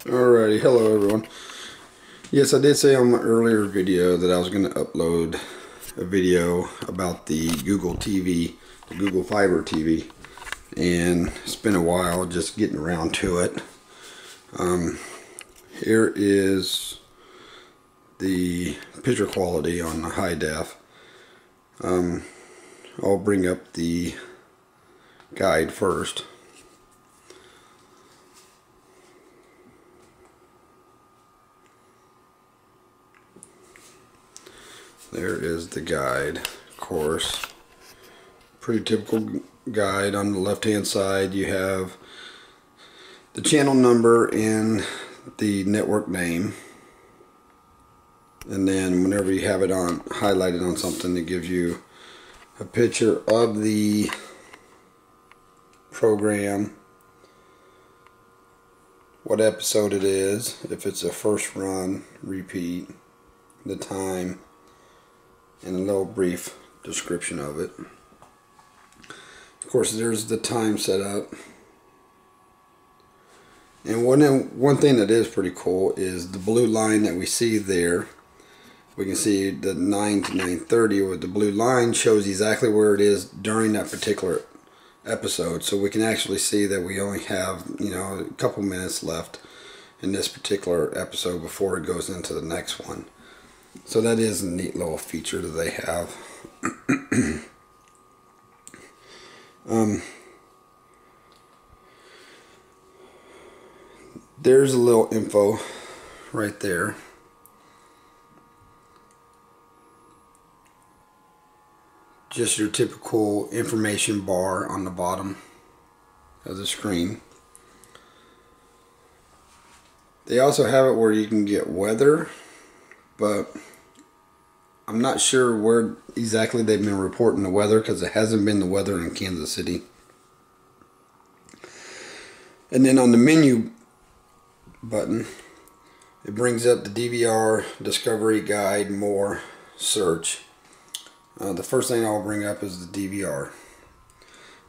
Alrighty, hello everyone. Yes, I did say on my earlier video that I was going to upload a video about the Google TV, the Google Fiber TV, and it's been a while just getting around to it. Here is the picture quality on the high def. I'll bring up the guide first. There is the guide, of course. Pretty typical guide. On the left hand side you have the channel number and the network name. And then whenever you have it on highlighted on something, it gives you a picture of the program, what episode it is, if it's a first run, repeat, the time, and a little brief description of it. Of course, there's the time set up. And one thing that is pretty cool is the blue line that we see there. We can see the 9 to 9:30 with the blue line shows exactly where it is during that particular episode. So we can actually see that we only have, a couple minutes left in this particular episode before it goes into the next one. So that is a neat little feature that they have. There's a little info right there. Just your typical information bar on the bottom of the screen. They also have it where you can get weather, but I'm not sure where exactly they've been reporting the weather, because it hasn't been the weather in Kansas City. And then on the menu button, it brings up the DVR, Discovery, Guide, More, Search. The first thing I'll bring up is the DVR.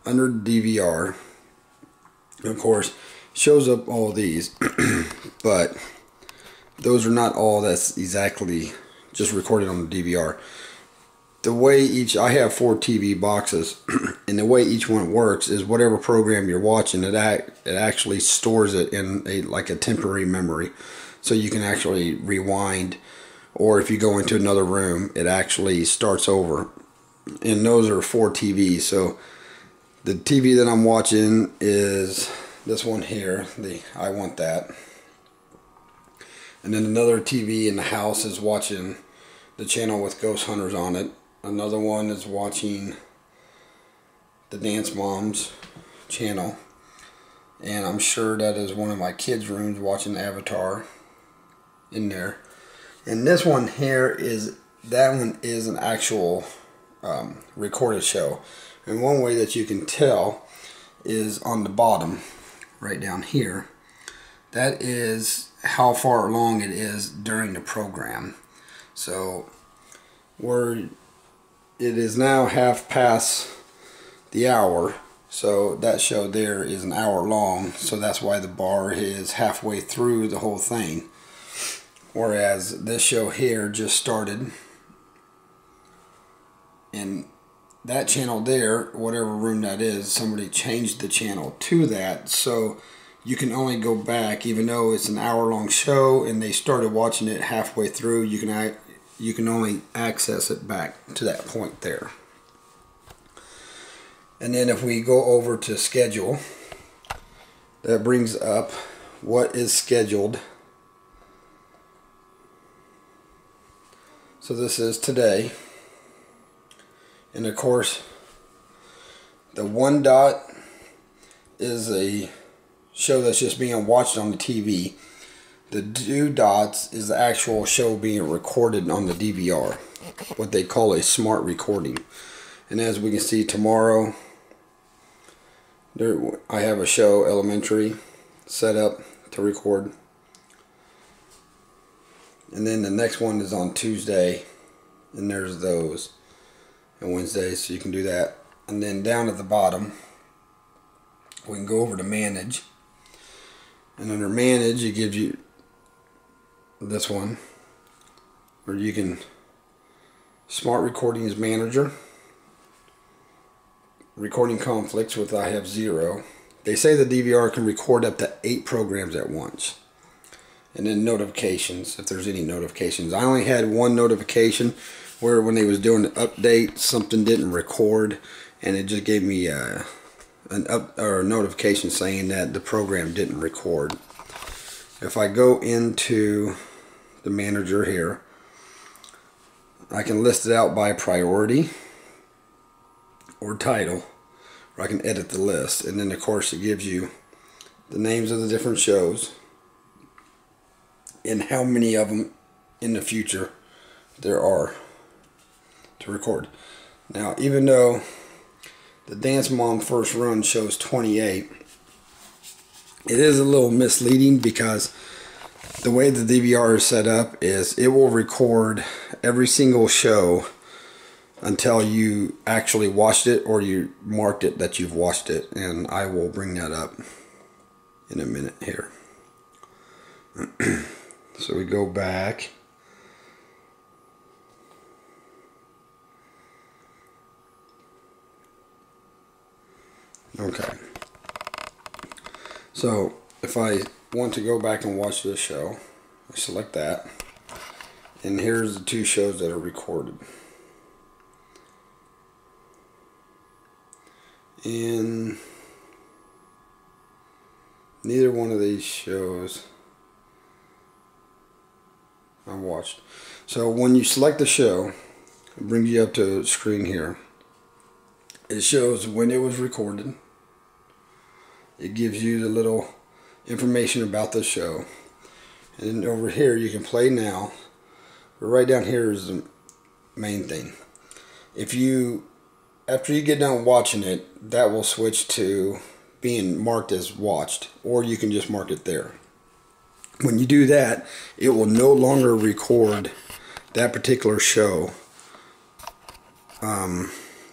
Under DVR, of course, shows up all these, but those are not all that's exactly just recorded on the DVR. The way I have 4 TV boxes, and the way each one works is whatever program you're watching, it actually stores it in like a temporary memory, so you can actually rewind, or if you go into another room, it actually starts over. And those are 4 TVs. So the TV that I'm watching is this one here. I want that. And then another TV in the house is watching the channel with Ghost Hunters on it. Another one is watching the Dance Moms channel. And I'm sure that is one of my kids' rooms watching Avatar in there. And this one here is an actual recorded show. And one way that you can tell is on the bottom, right down here. That is how far along it is during the program. So it is now half past the hour. So that show there is an hour long. So that's why the bar is halfway through the whole thing. Whereas this show here just started, and that channel there, whatever room that is, somebody changed the channel to that, so you can only go back, even though it's an hour-long show and they started watching it halfway through, you can only access it back to that point there. And then if we go over to schedule, that brings up what is scheduled. So this is today, and of course the one dot is a show that's just being watched on the TV. The 2 dots is the actual show being recorded on the DVR, what they call a smart recording. And as we can see, tomorrow I have a show, Elementary, set up to record. And then the next one is on Tuesday, and there's those, and Wednesday, so you can do that. And then down at the bottom, we can go over to manage, And under manage, it gives you this one, where you can Smart Recordings Manager, recording conflicts, with I have 0. They say the DVR can record up to 8 programs at once. And then notifications, if there's any notifications. I only had one notification where when they was doing the update, something didn't record, and it just gave me a notification saying that the program didn't record. If I go into the manager here, I can list it out by priority or title, or I can edit the list. And then of course it gives you the names of the different shows and how many of them in the future there are to record. Now, even though the Dance Mom first run shows 28, it is a little misleading, because the way the DVR is set up is it will record every single show until you actually watched it or you marked it that you've watched it, and I will bring that up in a minute here. So we go back. Okay. So if I want to go back and watch this show, I select that, and here's the 2 shows that are recorded. And neither one of these shows I watched. So when you select the show, it brings you up to a screen here. It shows when it was recorded. It gives you the little information about the show. And then over here you can play now. But right down here is the main thing. If you, after you get done watching it, that will switch to being marked as watched, or you can just mark it there. When you do that, it will no longer record that particular show,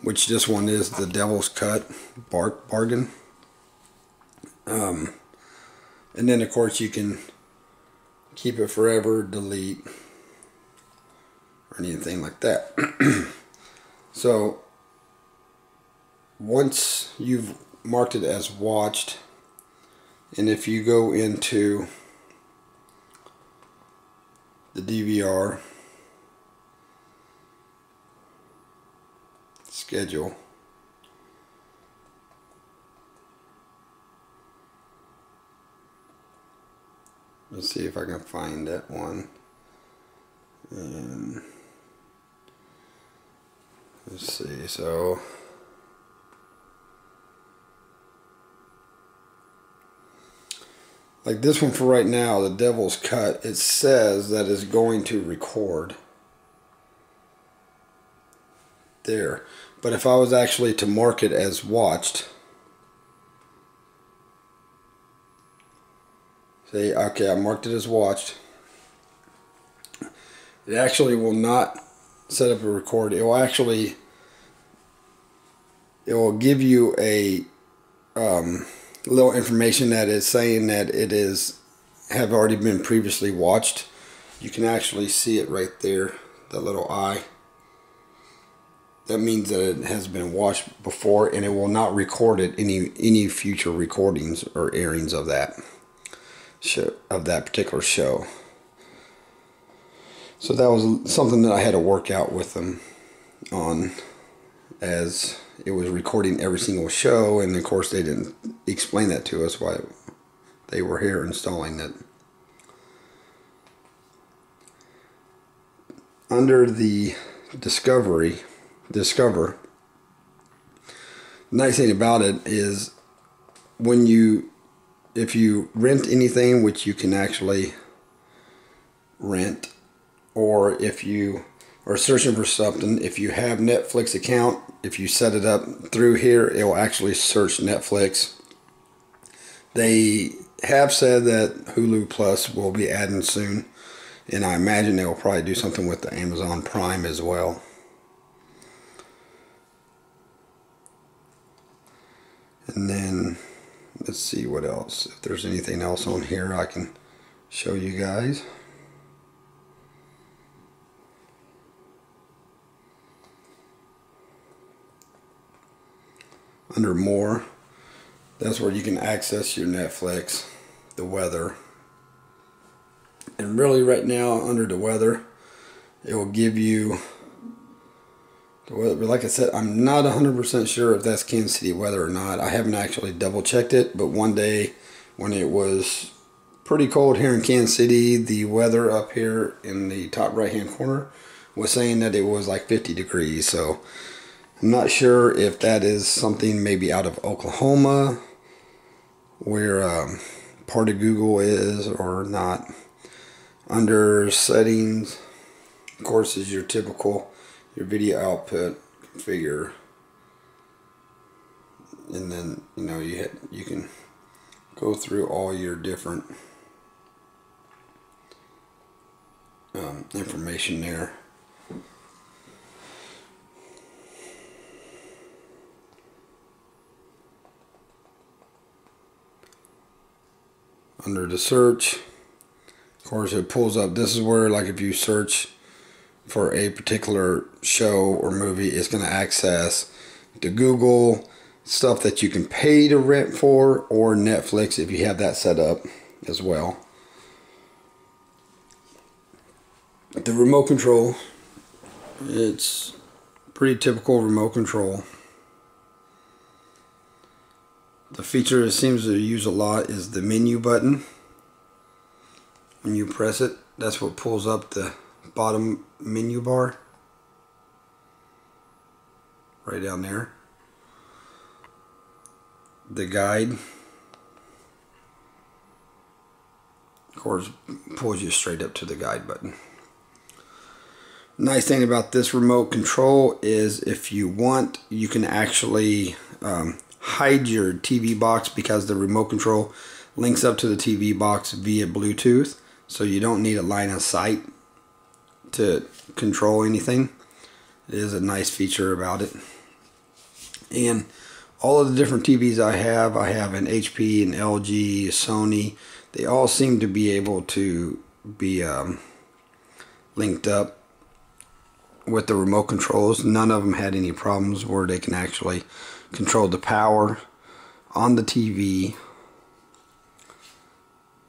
which this one is the Devil's Cut Bargain. And then of course you can keep it forever, delete, or anything like that. So once you've marked it as watched, and if you go into the DVR schedule, let's see if I can find that one. And let's see, so like this one for right now, the Devil's Cut, it says that it's going to record there. But if I was actually to mark it as watched, say, okay, I marked it as watched, it actually will not set up a record. It will actually, it will give you a little information that is saying that it is have already been previously watched. You can actually see it right there, that little eye. That means that it has been watched before, and it will not record it any future recordings or airings of that show, of that particular show. So that was something that I had to work out with them on, as it was recording every single show, and of course they didn't explain that to us while they were here installing it. Under the Discover, the nice thing about it is when you, if you rent anything, which you can actually rent, or if you are searching for something, if you have Netflix account, if you set it up through here, it will actually search Netflix. They have said that Hulu Plus will be adding soon, and I imagine they will probably do something with the Amazon Prime as well. And then Let's see what else. If there's anything else on here I can show you guys. Under more, that's where you can access your Netflix, the weather. And really right now under the weather, it will give you the weather. Like I said, I'm not 100% sure if that's Kansas City weather or not. I haven't actually double checked it, but one day when it was pretty cold here in Kansas City, the weather up here in the top right hand corner was saying that it was like 50 degrees. So I'm not sure if that is something maybe out of Oklahoma where part of Google is or not. Under settings, of course, is your typical, your video output configure, and then you can go through all your different information there. Under the search, of course, it pulls up. This is where, like, if you search for a particular show or movie, it's going to access the Google stuff that you can pay to rent for, or Netflix if you have that set up as well. The remote control, it's pretty typical remote control. The feature it seems to use a lot is the menu button. When you press it, that's what pulls up the bottom menu bar. Right down there. The guide, of course, pulls you straight up to the guide button. Nice thing about this remote control is if you want, you can actually hide your TV box, because the remote control links up to the TV box via Bluetooth, so you don't need a line of sight to control anything. It is a nice feature about it. And all of the different TVs I have an HP, an LG, a Sony. They all seem to be able to be linked up with the remote controls. None of them had any problems where they can actually control the power on the TV,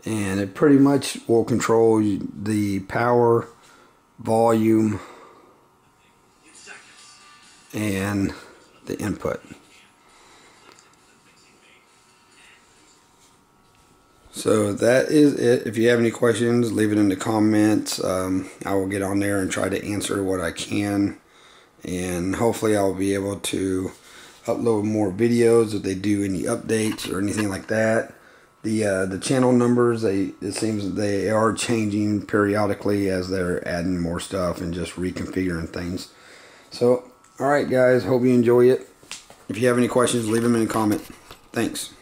and it pretty much will control the power, volume, and the input. So that is it. If you have any questions, leave it in the comments. I will get on there and try to answer what I can, and hopefully I'll be able to upload more videos if they do any updates or anything like that. The channel numbers, it seems they are changing periodically as they're adding more stuff and just reconfiguring things. So alright guys, hope you enjoy it. If you have any questions, leave them in a comment. Thanks.